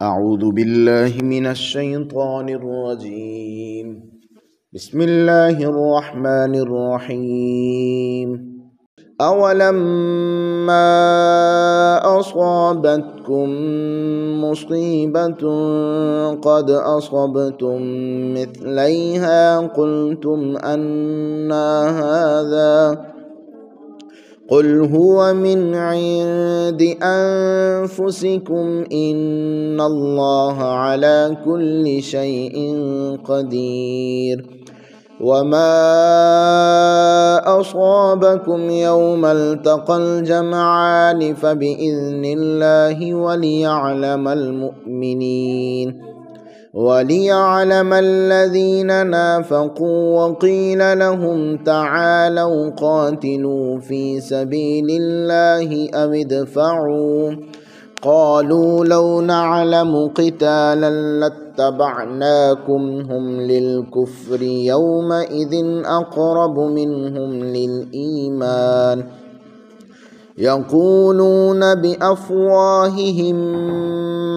أعوذ بالله من الشيطان الرجيم. بسم الله الرحمن الرحيم. أولما أصابتكم مصيبة قد أصبتم مثليها قلتم أنى هذا قل هو من عند أنفسكم إن الله على كل شيء قدير. وما أصابكم يوم التقى الجمعان فبإذن الله وليعلم الذين نافقوا وقيل لهم تعالوا قاتلوا في سبيل الله أو ادفعوا قالوا لو نعلم قتالا لاتبعناكم هم للكفر يومئذ أقرب منهم للإيمان يقولون بأفواههم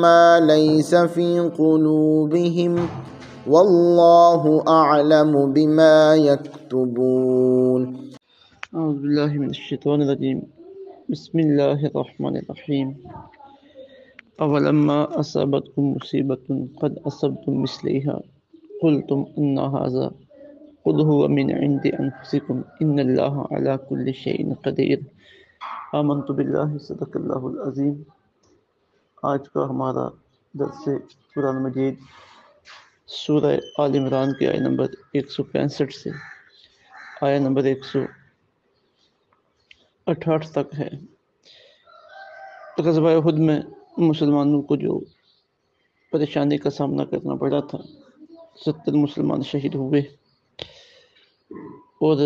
ما ليس في قلوبهم والله أعلم بما يكتبون. أعوذ بالله من الشيطان الرجيم. بسم الله الرحمن الرحيم. أولما أصابتكم مصيبة قد أصبتم مثليها قلتم أن هذا قل هو من عند أنفسكم إن الله على كل شيء قدير. آمنت بالله صدق اللہ العظیم. آج کا ہمارا درس قرآن مجید سورہ آل عمران کی آیت نمبر 165 سے آیت نمبر 168 تک ہے. غزوہ احد میں مسلمانوں کو جو پریشانی کا سامنا کرنا پڑا تھا، 70 مسلمان شہید ہوئے اور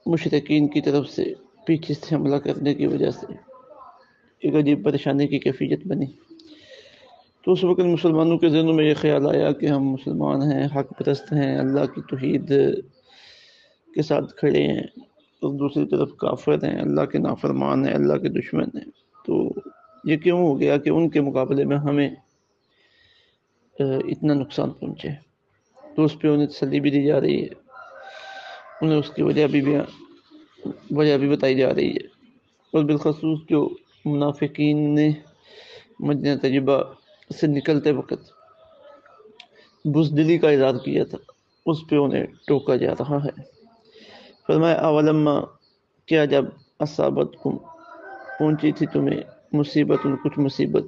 مشرکین کی طرف سے پیچھے سے حملہ کرنے کی وجہ سے ایک عجیب پریشانی کی کیفیت بنی. تو اس وقت مسلمانوں کے ذہنوں میں یہ خیال آیا کہ ہم مسلمان ہیں، حق پرست ہیں، اللہ کی توحید کے ساتھ کھڑے ہیں، اور دوسری طرف کافر ہیں، اللہ کے نافرمان ہیں، اللہ کے دشمن ہیں. تو یہ کیوں ہو گیا کہ ان کے مقابلے میں ہمیں اتنا نقصان پہنچے؟ تو اس پہ انہیں تسلی بھی دی جا رہی ہے، انہیں اس کی وجہ بھی بتائی جا رہی ہے. اور بالخصوص جو منافقین نے مدینہ طیبہ سے نکلتے وقت بزدلی کا اظہار کیا تھا، اس پہ انہیں ٹوکا جا رہا ہے. فرمایا اولما، کیا جب اصابتکم پہنچی تھی تمہیں مصیبت، کچھ مصیبت،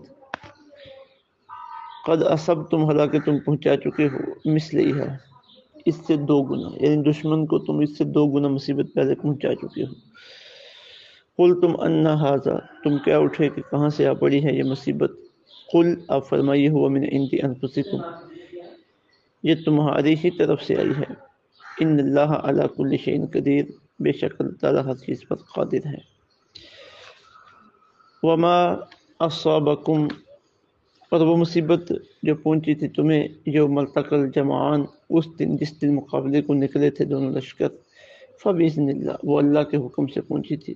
قد اصبتم حالانکہ تم پہنچا چکے ہو، مثلیہا اس سے 2 گنا، یعنی دشمن کو تم اس سے 2 گنا مصیبت پہلے پہنچا چکے ہو. قلتم ان ھذا، تم کیا اٹھے کہ کہاں سے آ پڑی ہے یہ مصیبت. قل، آپ فرمائیے، ہوا من عند انفسکم، یہ تمہاری ہی طرف سے آئی ہے. ان اللہ علی کل شیء قدیر، بے شک اللہ تعالیٰ ہر چیز پر قادر ہے. وما اصابکم، اور وہ مصیبت جو پہنچی تھی تمہیں یوم التقى الجمعان، اس دن جس دن مقابلے کو نکلے تھے دونوں لشکر، فبإذن اللہ، وہ اللہ کے حکم سے پہنچی تھی.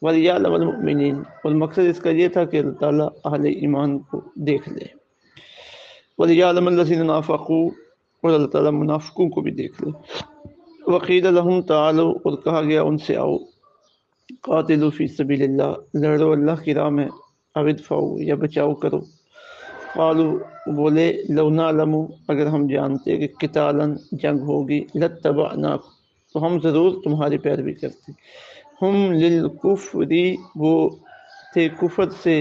وَلِيَعْلَمَ الْمُؤْمِنِينَ، اور مقصد اس کا یہ تھا کہ اللہ تعالیٰ اہل ایمان کو دیکھ لے. وَلِيَعْلَمَ الَّذِينَ نَافَقُوا، اور اللہ تعالیٰ منافقوں کو بھی دیکھ لے. وَقِيلَ لَهُمْ تَعَالَوْا، اور کہا گیا ان سے آؤ، قاتلوا فی سبیل اللہ، لڑو اللہ کی راہ میں، او ادفعوا، یا بچاؤ کرو. قالوا، بولے، لو نعلم، اگر ہم جانتے کہ قتالاً جنگ ہوگی، لاتبعناکم، تو ہم ضرور تمہاری پیروی کرتے. ہم للکفر، وہ تھے کفر سے،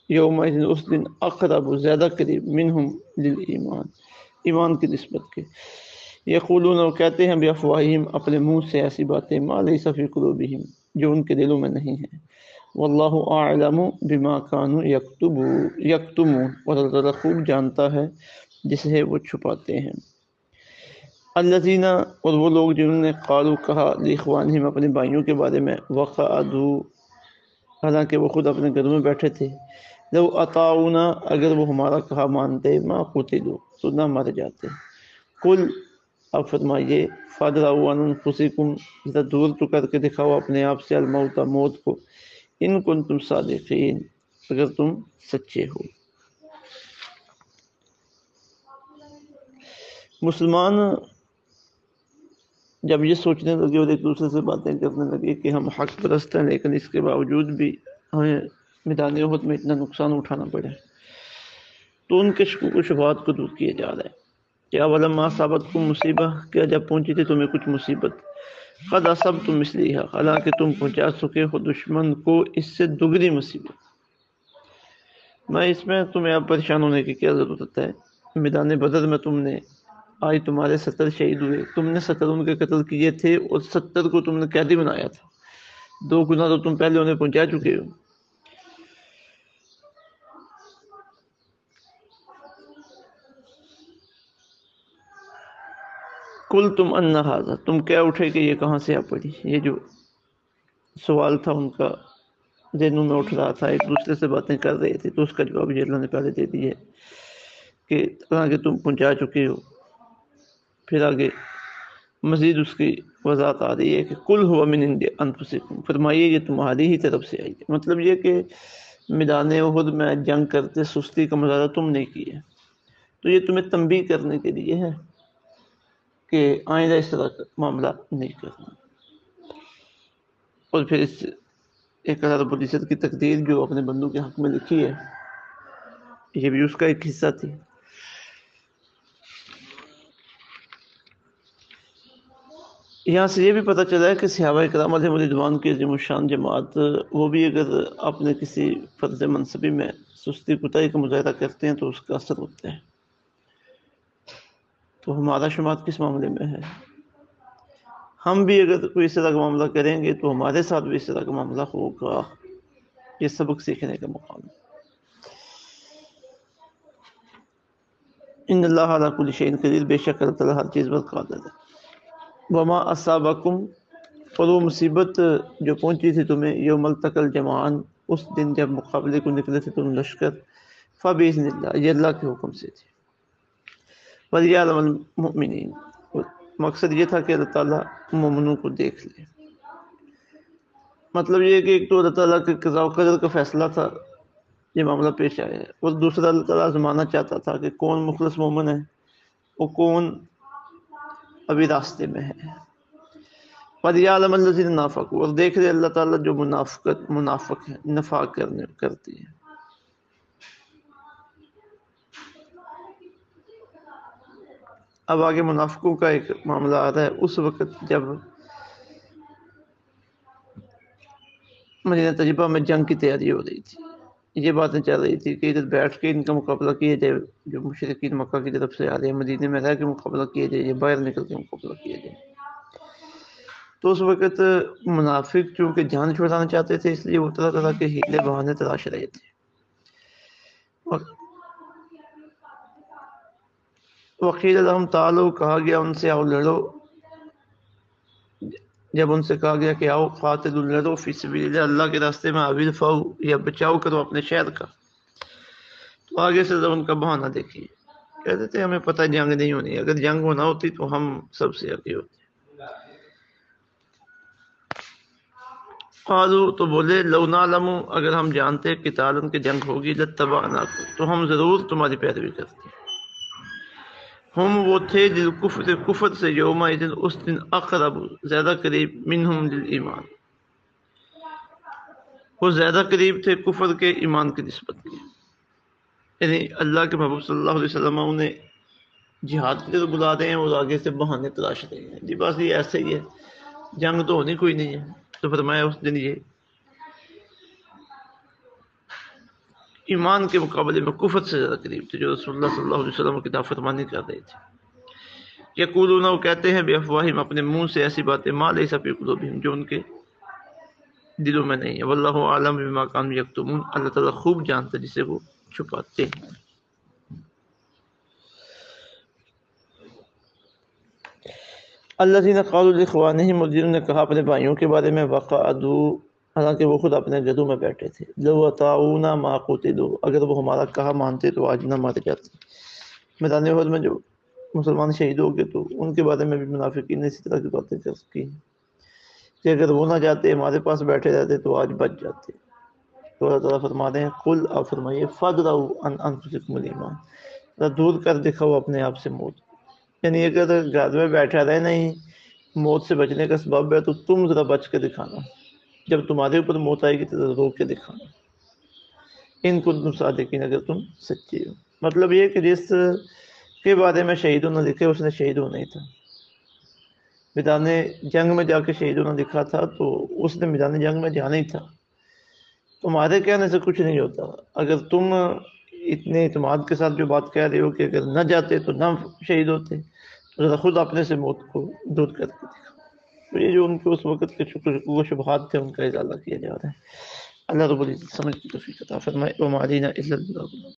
یومئذ اس دن، اقرب زیادہ قریب، منہم للایمان، ایمان کی نسبت کے. یقولون، وہ کہتے ہیں، بافواہہم، اپنے منہ سے ایسی باتیں، ما لیس فی قلوبہم، جو ان کے دلوں میں نہیں ہیں. واللہ اعلم بما كانوا یکتمون، اور اللہ تعالیٰ خوب جانتا ہے جسے وہ چھپاتے ہیں. الذین، اور وہ لوگ جنہوں نے قالوا کہا، لاخوانہم، اپنے بھائیوں کے بارے میں، وقعدوا، حالانکہ وہ خود اپنے گھروں میں بیٹھے تھے، لو اطاعونا، اگر وہ ہمارا کہا مانتے، ما قتلوا، تو نہ مر جاتے. قل، آپ فرمائیے، فادرؤوا عن انفسکم، ذرا دور تو کر کے دکھاؤ اپنے آپ سے، الموت، موت کو، ان کنتم صادقین، اگر تم سچے ہو. مسلمان جب یہ سوچنے لگے اور ایک دوسرے سے باتیں کرنے لگے کہ ہم حق پرست ہیں لیکن اس کے باوجود بھی ہمیں میدان احد میں اتنا نقصان اٹھانا پڑے، تو ان کے شکوک و شبہات کو دور کیے جا رہے ہیں کہ اولما اصابتکم مصیبہ، کیا جب پہنچی تھی تمہیں کچھ مصیبت، قد اصبتم مثلیہا، حالانکہ تم پہنچا چکے ہو دشمن کو اس سے دگنی مصیبت۔ میں اس میں تمہیں اب پریشان ہونے کی کیا ضرورت ہے؟ میدان بدر میں تم نے آج تمہارے 70 شہید ہوئے، تم نے 70 ان کے قتل کیے تھے اور 70 کو تم نے قیدی بنایا تھا، 2 گنا تو تم پہلے انہیں پہنچا چکے ہو۔ کل تم ان ھذا، تم کیا اٹھے کہ یہ کہاں سے آ پڑی؟ یہ جو سوال تھا ان کا ذہنوں میں اٹھ رہا تھا، ایک دوسرے سے باتیں کر رہے تھے، تو اس کا جواب یہ اللہ نے پہلے دے دیا کہ آگے تم پہنچا چکے ہو۔ پھر آگے مزید اس کی وضاحت آ رہی ہے کہ کل ہوا من عند انفسکم، فرمائیے یہ تمہاری ہی طرف سے آئی ہے۔ مطلب یہ کہ میدان احد میں جنگ کرتے سستی کا مظاہرہ تم نے کیا ہے، تو یہ تمہیں تنبیہ کرنے کے لیے ہے کہ آئندہ اس طرح کا معاملہ نہیں کرنا۔ اور پھر اس ایک رب العزت کی تقدیر جو اپنے بندوں کے حق میں لکھی ہے، یہ بھی اس کا ایک حصہ تھی۔ یہاں سے یہ بھی پتہ چلا ہے کہ صحابہ کرام علیہم رضوان کی عظیم الشان جماعت، وہ بھی اگر اپنے کسی فرض منصبی میں سستی کوتاہی کا مظاہرہ کرتے ہیں تو اس کا اثر ہوتا ہے۔ تو ہمارا شمار کس معاملے میں ہے؟ ہم بھی اگر کوئی اس طرح کا معاملہ کریں گے تو ہمارے ساتھ بھی اس طرح کا معاملہ ہوگا۔ یہ سبق سیکھنے کا مقام ہے۔ ان اللہ علی کل شیء قدیر، بے شک اللہ تعالیٰ ہر چیز پر قادر ہے۔ وما اصابکم، اور وہ مصیبت جو پہنچی تھی تمہیں یوم التقى الجمعان، اس دن جب مقابلے کو نکلے تھے تم لشکر، فبإذن اللہ، یہ اللہ کے حکم سے تھی۔ ولیعلم المؤمنین، مقصد یہ تھا کہ اللہ تعالیٰ مومنوں کو دیکھ لے۔ مطلب یہ کہ ایک تو اللہ تعالیٰ کے قضاء و قدر کا فیصلہ تھا، یہ معاملہ پیش آیا ہے، اور دوسرا اللہ تعالیٰ آزمانا چاہتا تھا کہ کون مخلص مومن ہے اور کون ابھی راستے میں ہے۔ وَلِيَعْلَمَ الَّذِينَ نَافَقُوا، اور دیکھ لے اللہ تعالیٰ جو منافق ہے، نفاق کرتی ہے۔ اب آگے منافقوں کا ایک معاملہ آ رہا ہے۔ اس وقت جب مدینہ طیبہ میں جنگ کی تیاری ہو رہی تھی، یہ باتیں چل رہی تھی کہ ادھر بیٹھ کے ان کا مقابلہ کیا جائے، جو مشرکین مکہ کی طرف سے آ رہے ہیں، مدینے میں رہ کے مقابلہ کیا جائے یا باہر نکل کے مقابلہ کیا جائے۔ تو اس وقت منافق چونکہ جان چھڑانا چاہتے تھے، اس لیے وہ طرح طرح کے ہیلے بہانے تلاش رہے تھے۔ وقیل لهم تعالوا، کہا گیا ان سے آؤ لڑو، جب ان سے کہا گیا کہ آؤ قاتل لڑو فی سبیل اللہ، اللہ کے راستے میں، ادفعوا، یا بچاؤ کرو اپنے شہر کا، تو آگے سے ان کا بہانہ دیکھیے، کہتے تھے ہمیں پتہ جنگ نہیں ہونی، اگر جنگ ہونا ہوتی تو ہم سب سے آگے ہوتے۔ قالوا، تو بولے، لو نعلم، اگر ہم جانتے قتالا کہ جنگ ہوگی، لاتبعناکم، تو ہم ضرور تمہاری پیروی کرتے۔ ہم وہ تھے للکفر، کفر سے، یومئذ، اس دن، اقرب، زیادہ قریب، منہم للایمان، وہ زیادہ قریب تھے کفر کے ایمان کی نسبت کے۔ یعنی اللہ کے محبوب صلی اللہ علیہ وسلم انہیں جہاد کے لیے بلا رہے ہیں اور آگے سے بہانے تلاش رہے ہیں، جی بس یہ ایسے ہی ہے، جنگ تو ہونی کوئی نہیں ہے۔ تو فرمایا اس دن یہ ایمان کے مقابلے میں کفر سے زیادہ قریب تھے، جو رسول اللہ صلی اللہ علیہ وسلم کی نافرمانی کر رہے تھے۔ یقولون، وہ کہتے ہیں، بافواہہم، اپنے منہ سے، ایسی باتیں، ما لیس فی قلوبہم، جو ان کے دلوں میں نہیں ہے۔ واللہ اعلم بما کانوا یکتمون، اللہ تعالیٰ خوب جانتا ہے جسے وہ چھپاتے ہیں۔ الذین قالوا لاخوانہم، اور جنہوں نے کہا اپنے بھائیوں کے بارے میں، وقعدوا، حالانکہ وہ خود اپنے گھروں میں بیٹھے تھے، لو اطاعونا ما قتلوا، اگر وہ ہمارا کہا مانتے تو آج نہ مارے جاتے۔ میدان احد میں جو مسلمان شہید ہو گئے تو ان کے بارے میں بھی منافقین نے اسی طرح کی باتیں کی کہ اگر وہ نہ جاتے، ہمارے پاس بیٹھے رہتے تو آج بچ جاتے۔ تو اللہ تعالیٰ فرماتے ہیں، قل، آپ فرمائیے، فادرؤ عن انفسکم الایمان، دور کر دکھاؤ اپنے آپ سے موت۔ یعنی اگر گھر میں بیٹھا رہنا ہی موت سے بچنے کا سبب ہے تو تم ذرا بچ کے دکھانا، جب تمہارے اوپر موت آئے گی تو ذرا روک کے دکھانا، ان کو تم صادقین اگر تم سچی ہو۔ مطلب یہ کہ جس کے بارے میں شہید ہونا لکھے اس نے شہید ہونا ہی تھا، میدان جنگ میں جا کے شہید ہونا لکھا تھا تو اس نے میدان جنگ میں جانا ہی تھا۔ تمہارے کہنے سے کچھ نہیں ہوتا، اگر تم اتنے اعتماد کے ساتھ جو بات کہہ رہے ہو کہ اگر نہ جاتے تو نہ شہید ہوتے، تو ذرا خود اپنے سے موت کو دور کر کے دکھا۔ تو یہ جو ان کے اس وقت کے شکوک و شبہات تھے ان کا ازالہ کیا جا رہا ہے۔ اللہ رب العزت سمجھ کی توفیق عطا فرمائے۔ وما علینا الا البلاغ۔